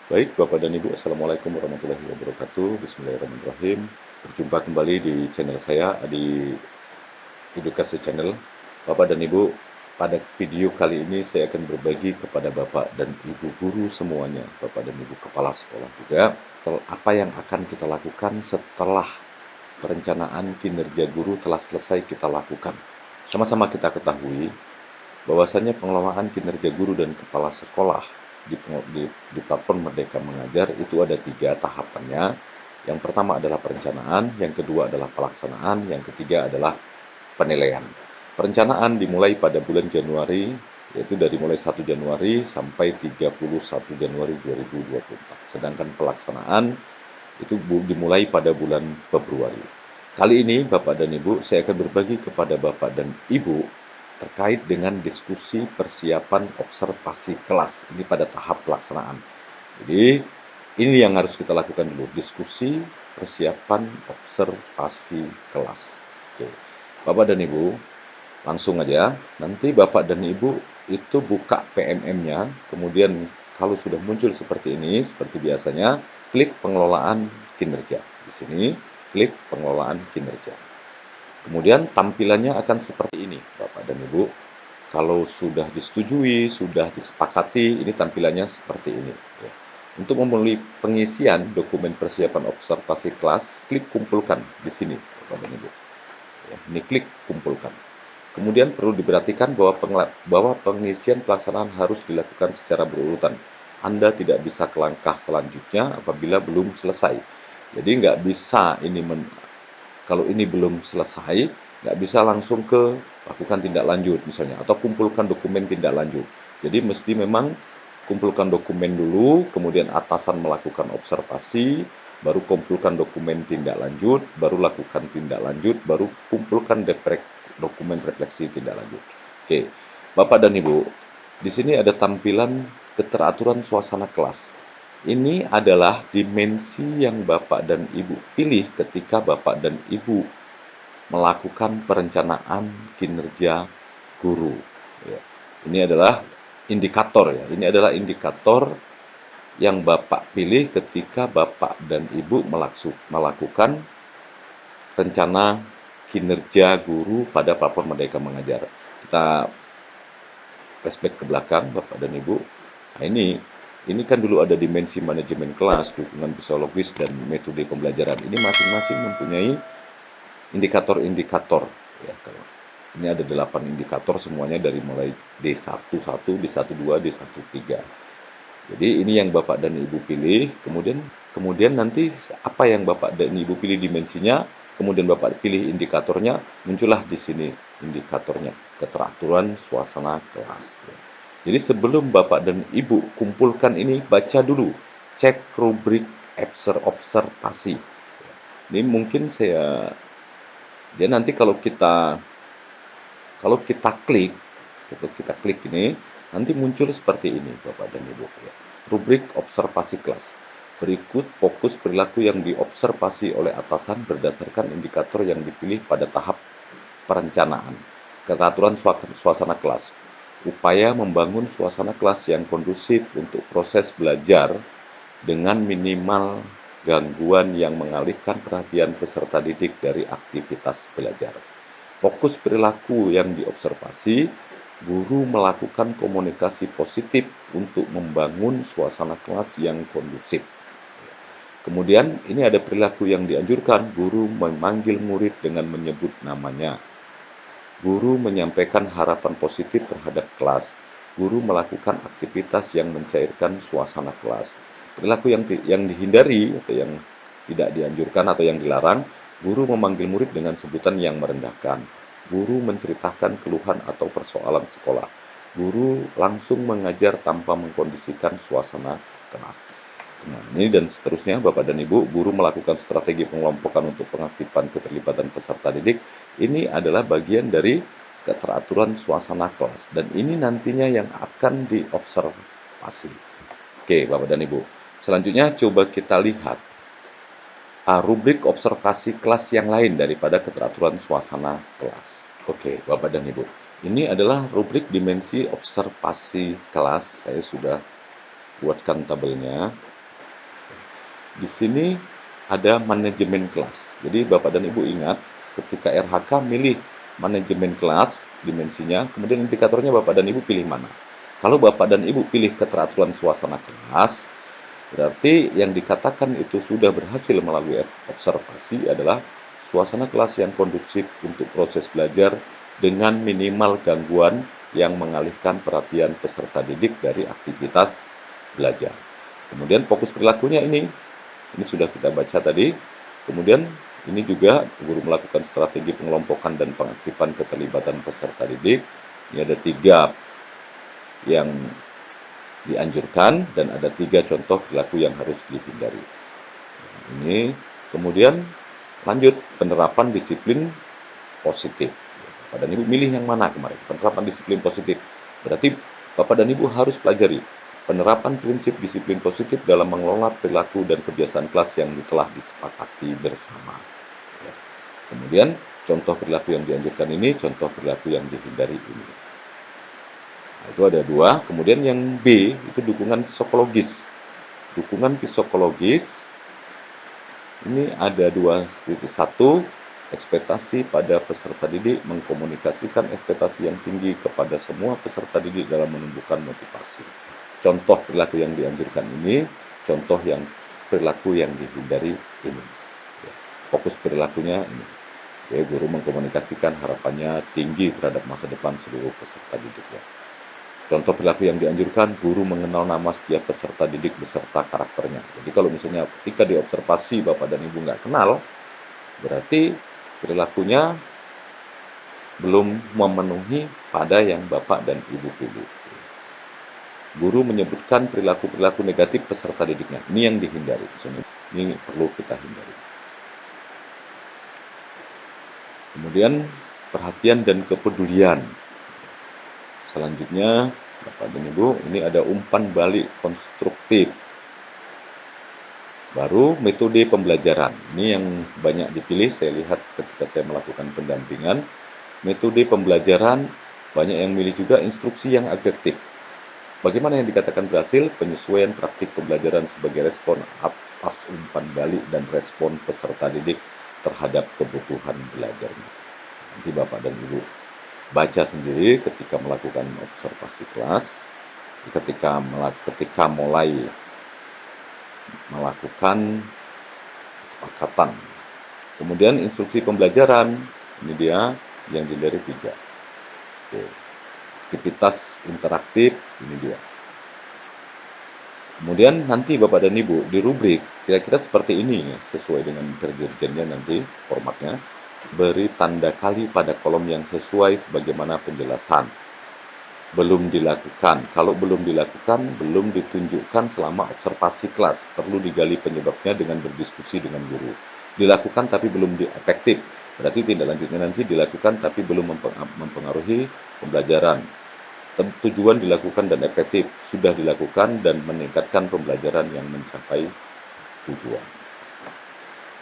Baik, Bapak dan Ibu, Assalamualaikum warahmatullahi wabarakatuh. Bismillahirrahmanirrahim. Berjumpa kembali di channel saya, di Edukasi Channel. Bapak dan Ibu, pada video kali ini saya akan berbagi kepada Bapak dan Ibu guru semuanya, Bapak dan Ibu kepala sekolah juga, apa yang akan kita lakukan setelah perencanaan kinerja guru telah selesai kita lakukan. Sama-sama kita ketahui bahwasannya pengelolaan kinerja guru dan kepala sekolah di platform Merdeka Mengajar itu ada 3 tahapannya. Yang pertama adalah perencanaan, yang kedua adalah pelaksanaan, yang ketiga adalah penilaian. Perencanaan dimulai pada bulan Januari, yaitu dari mulai 1 Januari sampai 31 Januari 2024. Sedangkan pelaksanaan itu dimulai pada bulan Februari. Kali ini Bapak dan Ibu, saya akan berbagi kepada Bapak dan Ibu terkait dengan diskusi persiapan observasi kelas. Ini pada tahap pelaksanaan. Jadi, ini yang harus kita lakukan dulu, diskusi persiapan observasi kelas. Oke. Bapak dan Ibu, langsung aja. Nanti Bapak dan Ibu itu buka PMM-nya, kemudian kalau sudah muncul seperti ini, seperti biasanya, klik pengelolaan kinerja. Di sini, klik pengelolaan kinerja. Kemudian tampilannya akan seperti ini, Bapak dan Ibu. Kalau sudah disetujui, sudah disepakati, ini tampilannya seperti ini. Ya. Untuk memenuhi pengisian dokumen persiapan observasi kelas, klik kumpulkan di sini, Bapak dan Ibu. Ya, ini klik kumpulkan. Kemudian perlu diperhatikan bahwa pengisian pelaksanaan harus dilakukan secara berurutan. Anda tidak bisa ke langkah selanjutnya apabila belum selesai. Jadi nggak bisa kalau ini belum selesai, nggak bisa langsung ke lakukan tindak lanjut misalnya, atau kumpulkan dokumen tindak lanjut. Jadi mesti memang kumpulkan dokumen dulu, kemudian atasan melakukan observasi, baru kumpulkan dokumen tindak lanjut, baru lakukan tindak lanjut, baru kumpulkan dokumen refleksi tindak lanjut. Oke, Bapak dan Ibu, di sini ada tampilan keteraturan suasana kelas. Ini adalah dimensi yang Bapak dan Ibu pilih ketika Bapak dan Ibu melakukan perencanaan kinerja guru. Ya. Ini adalah indikator ya. Ini adalah indikator yang Bapak pilih ketika Bapak dan Ibu melakukan rencana kinerja guru pada platform Merdeka Mengajar. Kita flashback ke belakang, Bapak dan Ibu. Nah, ini kan dulu ada dimensi manajemen kelas, dukungan psikologis, dan metode pembelajaran. Ini masing-masing mempunyai indikator-indikator. Ya, kalau ini ada 8 indikator semuanya dari mulai D11, D12, D13. Jadi ini yang Bapak dan Ibu pilih, kemudian nanti apa yang Bapak dan Ibu pilih dimensinya, kemudian Bapak pilih indikatornya, muncullah di sini indikatornya, keteraturan suasana kelas. Jadi sebelum Bapak dan Ibu kumpulkan ini, baca dulu, cek rubrik observasi. Ini mungkin dia nanti kalau kita klik ini, nanti muncul seperti ini, Bapak dan Ibu. Ya. Rubrik observasi kelas. Berikut fokus perilaku yang diobservasi oleh atasan berdasarkan indikator yang dipilih pada tahap perencanaan. Keteraturan suasana kelas. Upaya membangun suasana kelas yang kondusif untuk proses belajar dengan minimal gangguan yang mengalihkan perhatian peserta didik dari aktivitas belajar. Fokus perilaku yang diobservasi, guru melakukan komunikasi positif untuk membangun suasana kelas yang kondusif. Kemudian ini ada perilaku yang dianjurkan, guru memanggil murid dengan menyebut namanya. Guru menyampaikan harapan positif terhadap kelas. Guru melakukan aktivitas yang mencairkan suasana kelas. Perilaku yang dihindari atau yang tidak dianjurkan atau yang dilarang, guru memanggil murid dengan sebutan yang merendahkan. Guru menceritakan keluhan atau persoalan sekolah. Guru langsung mengajar tanpa mengkondisikan suasana kelas. Nah, ini dan seterusnya, Bapak dan Ibu, guru melakukan strategi pengelompokan untuk pengaktifan keterlibatan peserta didik. Ini adalah bagian dari keteraturan suasana kelas. Dan ini nantinya yang akan diobservasi. Oke, Bapak dan Ibu. Selanjutnya, coba kita lihat rubrik observasi kelas yang lain daripada keteraturan suasana kelas. Oke, Bapak dan Ibu. Ini adalah rubrik dimensi observasi kelas. Saya sudah buatkan tabelnya. Di sini ada manajemen kelas. Jadi Bapak dan Ibu ingat, ketika RHK milih manajemen kelas, dimensinya, kemudian indikatornya Bapak dan Ibu pilih mana. Kalau Bapak dan Ibu pilih keteraturan suasana kelas, berarti yang dikatakan itu sudah berhasil melalui observasi adalah suasana kelas yang kondusif untuk proses belajar dengan minimal gangguan yang mengalihkan perhatian peserta didik dari aktivitas belajar. Kemudian fokus perilakunya ini sudah kita baca tadi. Kemudian ini juga guru melakukan strategi pengelompokan dan pengaktifan keterlibatan peserta didik. Ini ada 3 yang dianjurkan dan ada 3 contoh perilaku yang harus dihindari. Ini kemudian lanjut penerapan disiplin positif. Bapak dan Ibu milih yang mana kemarin? Penerapan disiplin positif. Berarti Bapak dan Ibu harus pelajari penerapan prinsip disiplin positif dalam mengelola perilaku dan kebiasaan kelas yang telah disepakati bersama. Ya. Kemudian contoh perilaku yang dianjurkan ini, contoh perilaku yang dihindari ini. Nah, itu ada 2. Kemudian yang B itu dukungan psikologis. Dukungan psikologis ini ada 2. Satu, ekspektasi pada peserta didik mengkomunikasikan ekspektasi yang tinggi kepada semua peserta didik dalam menumbuhkan motivasi. Contoh perilaku yang dianjurkan ini, contoh yang perilaku yang dihindari ini. Ya, fokus perilakunya ini. Ya, guru mengkomunikasikan harapannya tinggi terhadap masa depan seluruh peserta didiknya. Contoh perilaku yang dianjurkan, guru mengenal nama setiap peserta didik beserta karakternya. Jadi kalau misalnya ketika diobservasi Bapak dan Ibu nggak kenal, berarti perilakunya belum memenuhi pada yang Bapak dan Ibu pilih. Guru menyebutkan perilaku-perilaku negatif peserta didiknya. Ini yang dihindari. Ini perlu kita hindari. Kemudian perhatian dan kepedulian. Selanjutnya, Bapak dan Ibu, ini ada umpan balik konstruktif. Baru metode pembelajaran. Ini yang banyak dipilih, saya lihat ketika saya melakukan pendampingan. Metode pembelajaran, banyak yang milih juga instruksi yang adaptif. Bagaimana yang dikatakan berhasil? Penyesuaian praktik pembelajaran sebagai respon atas umpan balik dan respon peserta didik terhadap kebutuhan belajarnya. Nanti Bapak dan Ibu baca sendiri ketika melakukan observasi kelas, ketika mulai melakukan kesepakatan. Kemudian instruksi pembelajaran, ini dia yang dihindari 3. Oke. Aktivitas interaktif, ini dia. Kemudian nanti Bapak dan Ibu di rubrik kira-kira seperti ini sesuai dengan interdirjennya nanti formatnya. Beri tanda kali pada kolom yang sesuai sebagaimana penjelasan. Belum dilakukan. Kalau belum dilakukan, belum ditunjukkan selama observasi kelas. Perlu digali penyebabnya dengan berdiskusi dengan guru. Dilakukan tapi belum efektif. Berarti tindak lanjutnya nanti dilakukan tapi belum mempengaruhi pembelajaran. Tujuan dilakukan dan efektif. Sudah dilakukan dan meningkatkan pembelajaran yang mencapai tujuan.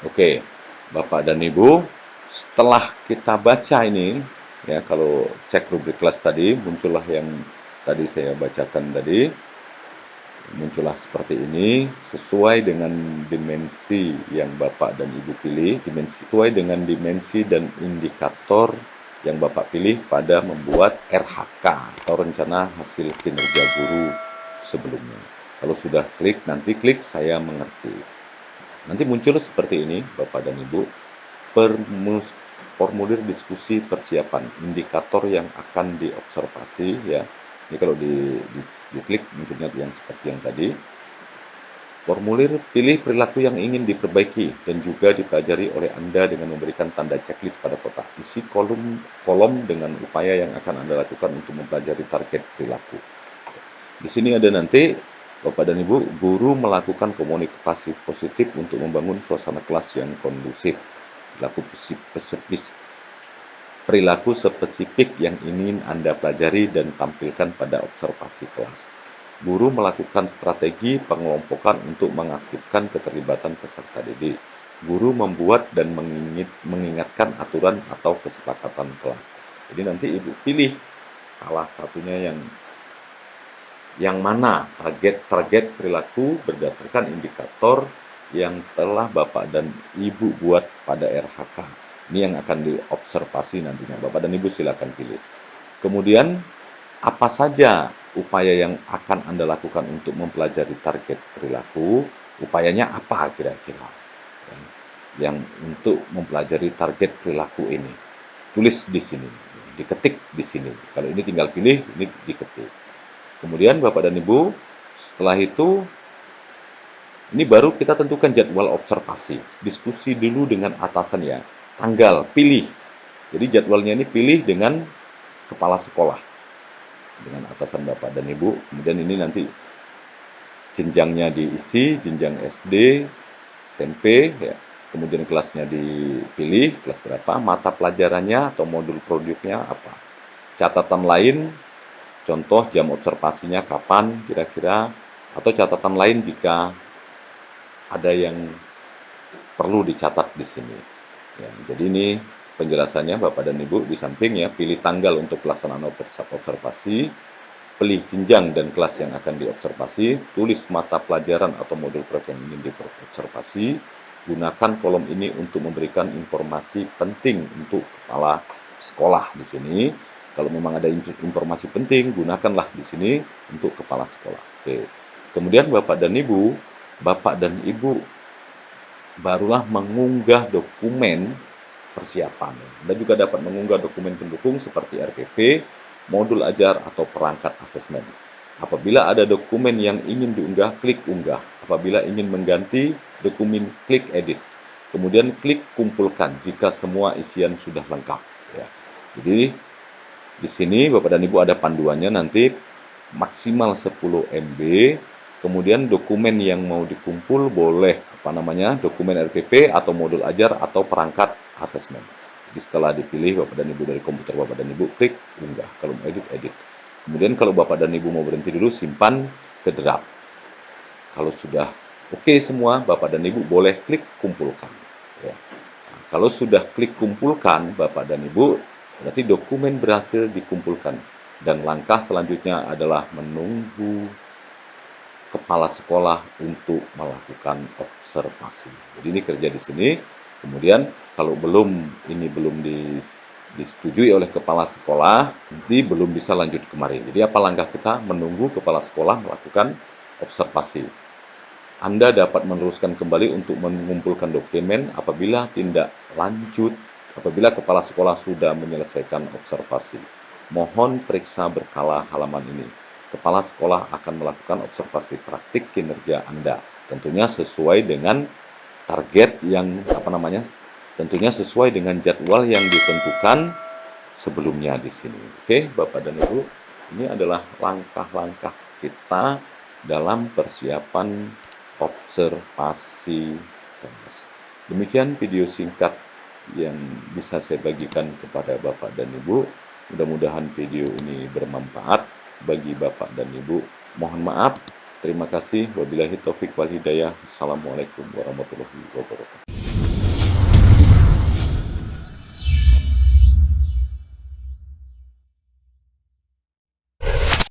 Oke, Bapak dan Ibu, setelah kita baca ini, ya kalau cek rubrik kelas tadi, muncullah yang tadi saya bacakan tadi, muncullah seperti ini, sesuai dengan dimensi yang Bapak dan Ibu pilih, sesuai dengan dimensi dan indikator yang Bapak pilih pada membuat RHK atau rencana hasil kinerja guru sebelumnya. Kalau sudah klik, nanti klik saya mengerti. Nanti muncul seperti ini, Bapak dan Ibu, formulir diskusi persiapan, indikator yang akan diobservasi ya. Ini kalau diklik munculnya yang seperti yang tadi. Formulir pilih perilaku yang ingin diperbaiki dan juga dipelajari oleh Anda dengan memberikan tanda checklist pada kotak. Isi kolom dengan upaya yang akan Anda lakukan untuk mempelajari target perilaku. Di sini ada nanti Bapak dan Ibu, guru melakukan komunikasi positif untuk membangun suasana kelas yang kondusif. Perilaku spesifik yang ingin Anda pelajari dan tampilkan pada observasi kelas. Guru melakukan strategi pengelompokan untuk mengaktifkan keterlibatan peserta didik. Guru membuat dan mengingatkan aturan atau kesepakatan kelas. Jadi nanti Ibu pilih salah satunya yang mana target perilaku berdasarkan indikator yang telah Bapak dan Ibu buat pada RHK. Ini yang akan diobservasi nantinya. Bapak dan Ibu silakan pilih. Kemudian, apa saja upaya yang akan Anda lakukan untuk mempelajari target perilaku? Upayanya apa kira-kira? Yang untuk mempelajari target perilaku ini. Tulis di sini, diketik di sini. Kalau ini tinggal pilih, ini diketik. Kemudian Bapak dan Ibu, setelah itu ini baru kita tentukan jadwal observasi. Diskusi dulu dengan atasan ya. Tanggal, pilih. Jadi jadwalnya ini pilih dengan kepala sekolah. Dengan atasan Bapak dan Ibu. Kemudian ini nanti jenjangnya diisi, jenjang SD, SMP, ya. Kemudian kelasnya dipilih, kelas berapa, mata pelajarannya atau modul produknya apa. Catatan lain, contoh jam observasinya kapan kira-kira, atau catatan lain jika ada yang perlu dicatat di sini. Ya, jadi ini penjelasannya Bapak dan Ibu di samping ya, pilih tanggal untuk pelaksanaan observasi, pilih jenjang dan kelas yang akan diobservasi, tulis mata pelajaran atau modul proyek yang ingin diobservasi, gunakan kolom ini untuk memberikan informasi penting untuk kepala sekolah di sini. Kalau memang ada informasi penting, gunakanlah di sini untuk kepala sekolah. Oke. Kemudian Bapak dan Ibu barulah mengunggah dokumen persiapan. Anda juga dapat mengunggah dokumen pendukung seperti RPP, modul ajar, atau perangkat asesmen. Apabila ada dokumen yang ingin diunggah, klik unggah. Apabila ingin mengganti dokumen, klik edit. Kemudian klik kumpulkan jika semua isian sudah lengkap. Ya. Jadi di sini Bapak dan Ibu ada panduannya nanti maksimal 10 MB. Kemudian dokumen yang mau dikumpul boleh dokumen RPP atau modul ajar atau perangkat asesmen. Jadi setelah dipilih Bapak dan Ibu dari komputer Bapak dan Ibu, klik unggah. Kalau mau edit, edit. Kemudian kalau Bapak dan Ibu mau berhenti dulu, simpan ke draft. Kalau sudah oke semua, Bapak dan Ibu boleh klik kumpulkan. Ya. Nah, kalau sudah klik kumpulkan, Bapak dan Ibu, berarti dokumen berhasil dikumpulkan. Dan langkah selanjutnya adalah menunggu kepala sekolah untuk melakukan observasi. Jadi ini kerja di sini. Kemudian kalau ini belum disetujui oleh kepala sekolah, nanti belum bisa lanjut kemari. Jadi apa langkah kita? Menunggu kepala sekolah melakukan observasi. Anda dapat meneruskan kembali untuk mengumpulkan dokumen apabila tindak lanjut, apabila kepala sekolah sudah menyelesaikan observasi. Mohon periksa berkala halaman ini. Kepala sekolah akan melakukan observasi praktik kinerja Anda. Tentunya sesuai dengan target yang tentunya sesuai dengan jadwal yang ditentukan sebelumnya di sini. Oke, Bapak dan Ibu, ini adalah langkah-langkah kita dalam persiapan observasi kelas. Demikian video singkat yang bisa saya bagikan kepada Bapak dan Ibu. Mudah-mudahan video ini bermanfaat bagi Bapak dan Ibu. Mohon maaf. Terima kasih. Wabillahi taufik wal hidayah. Assalamualaikum warahmatullahi wabarakatuh.